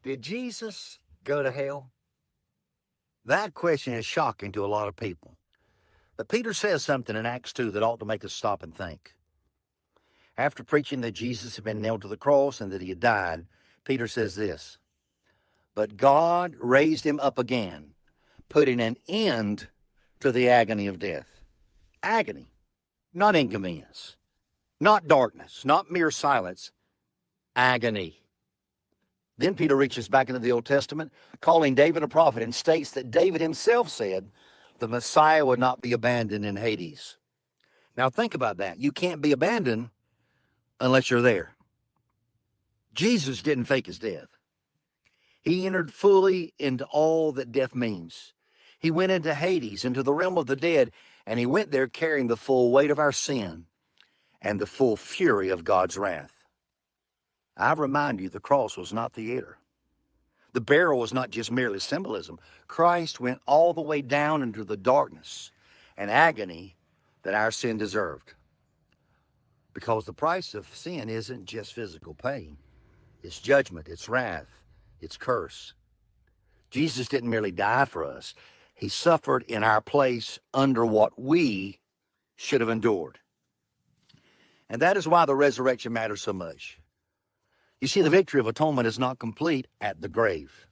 Did Jesus go to hell? That question is shocking to a lot of people. But Peter says something in Acts 2 that ought to make us stop and think. After preaching that Jesus had been nailed to the cross and that he had died, Peter says this, "But God raised him up again, putting an end to the agony of death." Agony, not inconvenience, not darkness, not mere silence, agony. Then Peter reaches back into the Old Testament, calling David a prophet, and states that David himself said the Messiah would not be abandoned in Hades. Now think about that. You can't be abandoned unless you're there. Jesus didn't fake his death. He entered fully into all that death means. He went into Hades, into the realm of the dead, and he went there carrying the full weight of our sin and the full fury of God's wrath. I remind you, the cross was not theater. The burial was not just merely symbolism. Christ went all the way down into the darkness and agony that our sin deserved. Because the price of sin isn't just physical pain. It's judgment, it's wrath, it's curse. Jesus didn't merely die for us. He suffered in our place under what we should have endured. And that is why the resurrection matters so much. You see, the victory of atonement is not complete at the grave.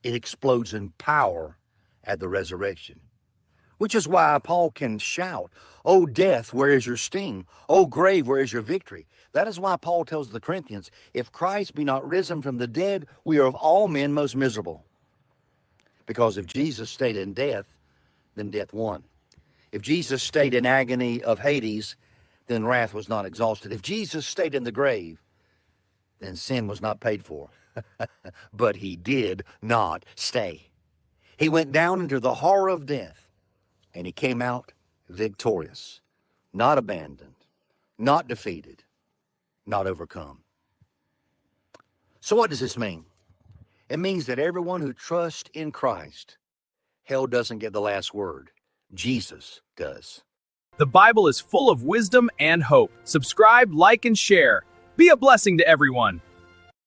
It explodes in power at the resurrection. Which is why Paul can shout, "O death, where is your sting? O grave, where is your victory?" That is why Paul tells the Corinthians, "If Christ be not risen from the dead, we are of all men most miserable." Because if Jesus stayed in death, then death won. If Jesus stayed in agony of Hades, then wrath was not exhausted. If Jesus stayed in the grave, then sin was not paid for. But he did not stay. He went down into the horror of death, and he came out victorious, not abandoned, not defeated, not overcome. So what does this mean? It means that everyone who trusts in Christ, hell doesn't get the last word. Jesus does. The Bible is full of wisdom and hope. Subscribe, like, and share. Be a blessing to everyone.